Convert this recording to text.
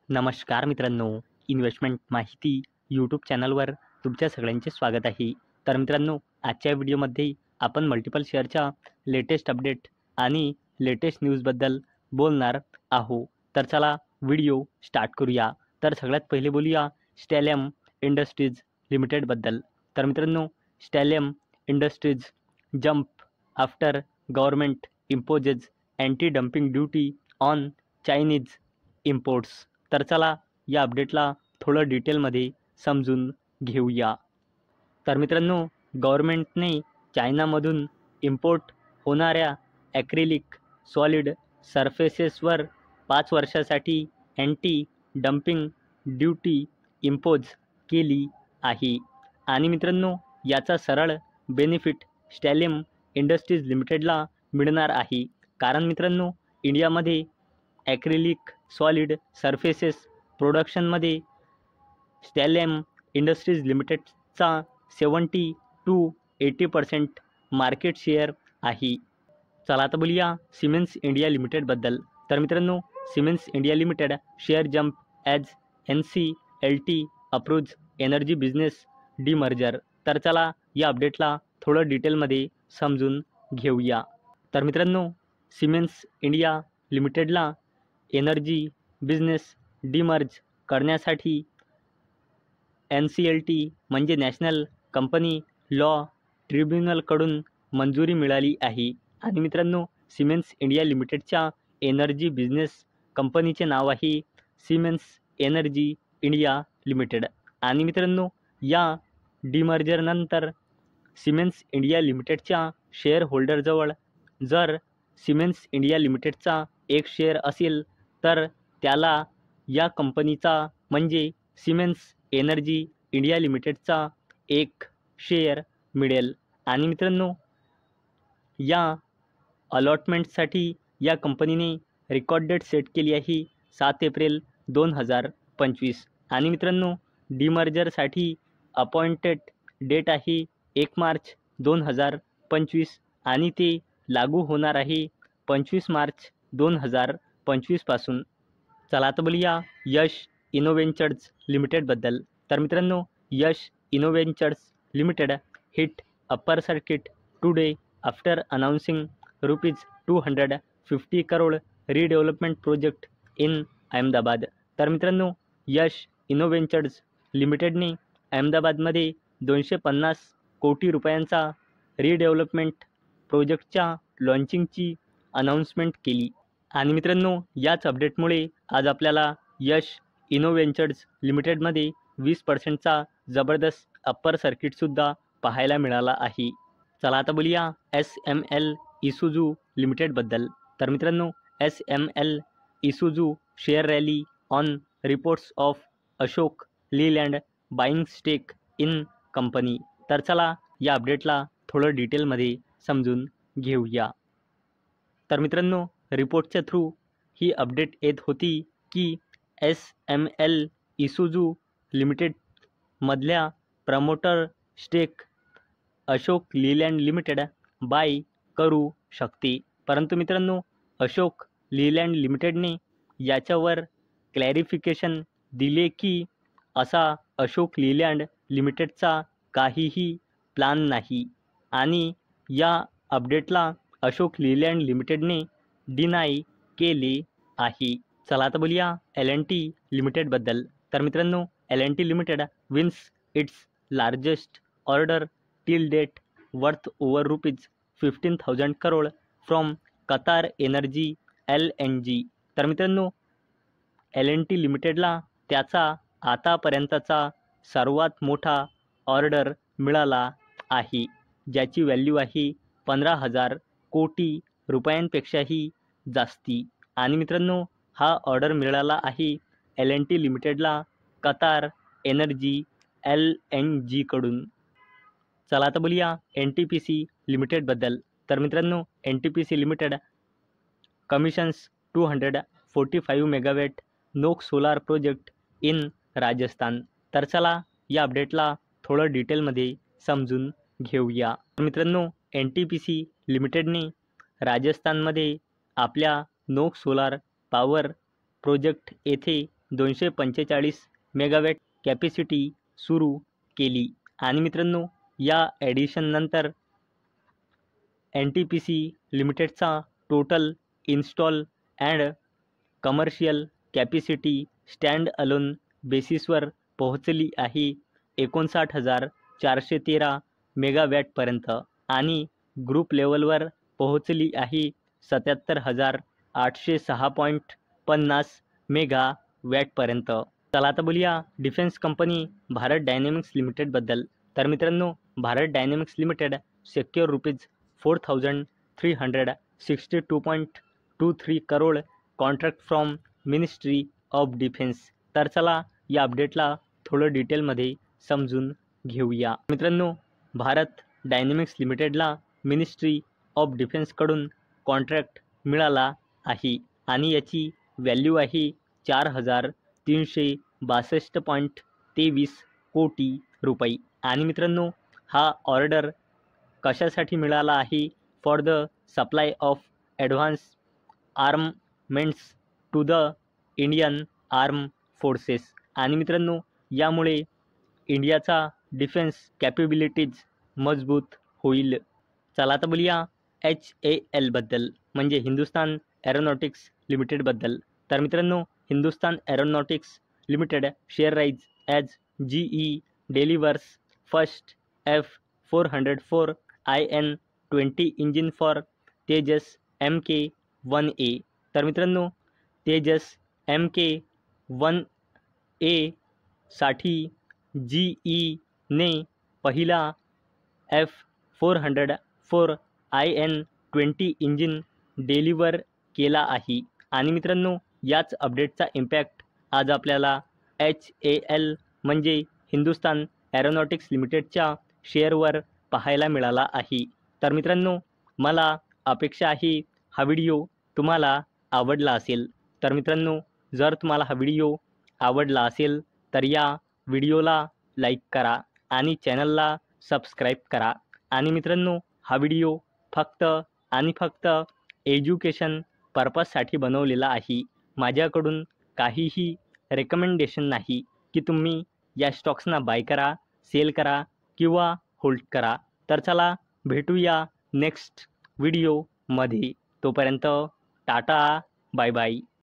नमस्कार मित्रांनो, इन्व्हेस्टमेंट माहिती यूट्यूब चॅनलवर तुमच्या सगळ्यांचे स्वागत आहे. तर मित्रांनो, आजच्या व्हिडिओमध्ये आपण मल्टिपल शेअरच्या लेटेस्ट अपडेट आणि लेटेस्ट न्यूजबद्दल बोलणार आहोत. तर चला व्हिडिओ स्टार्ट करूया. तर सगळ्यात पहिले बोलूया स्टॅलियम इंडस्ट्रीज लिमिटेडबद्दल. तर मित्रांनो, Stylam industries jump after government imposes anti dumping duty on Chinese imports. तर चला या अपडेटला थोडं डिटेलमध्ये समजून घेऊया. तर मित्रांनो, गव्हर्नमेंटने चायनामधून इम्पोर्ट होणाऱ्या ॲक्रिलिक सॉलिड सरफेसेसवर 5 वर्षासाठी अँटी डम्पिंग ड्युटी इम्पोज केली आहे. आणि मित्रांनो, याचा सरळ बेनिफिट स्टॅलियम इंडस्ट्रीज लिमिटेडला मिळणार आहे. कारण मित्रांनो, इंडियामध्ये ॲक्रिलिक सॉलिड सरफेसेस प्रोडक्शनमध्ये स्टॅलियम इंडस्ट्रीज लिमिटेडचा 70 to 80% मार्केट शेअर आहे. चला आता बोलूया सिमेन्स इंडिया लिमिटेडबद्दल. तर मित्रांनो, Siemens India limited share jump as NCLT approves energy business demerger. तर चला या अपडेटला थोडं डिटेलमध्ये समजून घेऊया. तर मित्रांनो, सिमेन्स इंडिया लिमिटेडला एनर्जी बिझनेस डीमर्ज करण्यासाठी NCLT म्हणजे नॅशनल कंपनी लॉ ट्रिब्युनलकडून मंजुरी मिळाली आहे. आणि मित्रांनो, सिमेन्स इंडिया लिमिटेडच्या एनर्जी बिझनेस कंपनीचे नाव आहे सिमेन्स एनर्जी इंडिया लिमिटेड. आणि मित्रांनो, या डीमर्जरनंतर सिमेन्स इंडिया लिमिटेडच्या शेअर होल्डरजवळ जर सिमेन्स इंडिया लिमिटेडचा एक शेअर असेल तर त्याला या कंपनीचा म्हणजे सिमेन्स एनर्जी इंडिया लिमिटेडचा एक शेअर मिळेल. आणि मित्रांनो, या अलॉटमेंटसाठी या कंपनीने रेकॉर्ड डेट सेट केली आहे 7 एप्रिल 2025. आणि मित्रांनो, डीमर्जरसाठी अपॉइंटेड डेट आहे 1 मार्च 2025 आणि ते लागू होणार आहे 25 मार्च 2025 पासून. चला आता बोलूया यश इनोव्हेंचर्स लिमिटेडबद्दल. तर मित्रांनो, Yash Innoventures limited hit upper circuit today after announcing ₹250 crore redevelopment project in Ahmedabad. तर मित्रांनो, यश इनोव्हेंचर्स लिमिटेडने अहमदाबादमध्ये 250 कोटी रुपयांचा रिडेव्हलपमेंट प्रोजेक्टच्या लॉन्चिंगची अनाउन्समेंट केली. आणि मित्रांनो, याच अपडेटमुळे आज आपल्याला यश इनोव्हेंचर्स लिमिटेडमध्ये 20%चा जबरदस्त अप्पर सर्किटसुद्धा पाहायला मिळाला आहे. चला आता बोलूया SML इसुझू लिमिटेडबद्दल. तर मित्रांनो, SML Isuzu share rally on reports of Ashok Leyland buying stake in company. तर चला या अपडेटला थोडं डिटेलमध्ये समजून घेऊया. तर मित्रांनो, रिपोर्टच्या थ्रू ही अपडेट येत होती की SML इसुझू लिमिटेडमधल्या promoter stake Ashok Leyland limited buy करू शकते. परंतु मित्रांनो, अशोक लीलँड लिमिटेडने याच्यावर क्लॅरिफिकेशन दिले की असा अशोक लीलँड लिमिटेडचा काहीही प्लान नाही. आणि या अपडेटला अशोक लीलँड लिमिटेडने डिनाय केले आहे. चला आता बोलूया L&T लिमिटेडबद्दल. तर मित्रांनो, L&T limited wins its largest order till date worth over ₹15,000 crore from Qatar energy LNG. तर मित्रांनो, L&T लिमिटेडला त्याचा आतापर्यंतचा सर्वात मोठा ऑर्डर मिळाला आहे, ज्याची व्हॅल्यू आहे 15,000 कोटी रुपयांपेक्षाही जास्ती. आणि मित्रांनो, हा ऑर्डर मिळाला आहे L&T लिमिटेडला कतार एनर्जी LNGकडून. चला आता बोलूया NTPC लिमिटेडबद्दल. तर मित्रांनो, NTPC लिमिटेड कमिशन्स 245 मेगावॅट नोक सोलार प्रोजेक्ट इन राजस्थान. तर चला या अपडेटला थोडं डिटेलमध्ये समजून घेऊया. मित्रांनो, NTPC लिमिटेडने राजस्थानमध्ये आपल्या नोक सोलार पॉवर प्रोजेक्ट येथे 245 मेगावॅट कॅपॅसिटी सुरू केली. आणि मित्रांनो, या ॲडिशननंतर NTPC लिमिटेडचा total install and commercial capacity stand alone बेसिसवर पोहोचली आहे 59,413 मेगावॅटपर्यंत आणि ग्रुप लेवलवर पोहोचली आहे 77,806.50 मेगावॅटपर्यंत. चला आता बोलूया डिफेन्स कंपनी भारत डायनॅमिक्स लिमिटेडबद्दल. तर मित्रांनो, Bharat dynamics limited secure ₹4,362.23 crore contract from ministry of defence. तर चला या अपडेटला थोडं डिटेलमध्ये समजून घेऊया. मित्रांनो, भारत डायनॅमिक्स लिमिटेडला मिनिस्ट्री ऑफ डिफेन्सकडून कॉन्ट्रॅक्ट मिळाला आहे आणि याची व्हॅल्यू आहे 4,362.23 कोटी रुपये. आणि मित्रांनो, हा ऑर्डर कशासाठी मिळाला आहे? For the supply of advance armaments to the Indian arm forces. आणि मित्रांनो, यामुळे इंडियाचा डिफेन्स कॅपेबिलिटीज मजबूत होईल. चला आता बोलूया HAL बद्दल, म्हणजे हिंदुस्तान एरोनॉटिक्स लिमिटेडबद्दल. तर मित्रांनो, Hindustan aeronautics limited share rise as GE delivers first F404 IN-20 engine for Tejas MK-1A. तर मित्रांनो, तेजस MK-1A साठी GEने पहिला F404 IN-20 इंजिन डेलिव्हर केला आहे. आणि मित्रांनो, याच अपडेटचा इम्पॅक्ट आज आपल्याला HAL म्हणजे हिंदुस्तान एरोनॉटिक्स लिमिटेडच्या शेअरवर पाहायला मिळाला आहे. तर मित्रांनो, मला अपेक्षा आहे हा व्हिडिओ तुम्हाला आवडला असेल. तर मित्रांनो, जर तुम्हाला हा व्हिडिओ आवडला असेल तर या व्हिडिओला लाईक करा आणि चॅनलला सबस्क्राईब करा. आणि मित्रांनो, हा व्हिडिओ फक्त आणि फक्त एज्युकेशन पर्पजसाठी बनवलेला आहे. माझ्याकडून काहीही रेकमेंडेशन नाही की तुम्ही या स्टॉक्सना बाय करा, सेल करा किंवा होल्ड करा. तर चला भेटूया नेक्स्ट व्हिडिओमध्ये. तोपर्यंत टाटा, बाय बाय.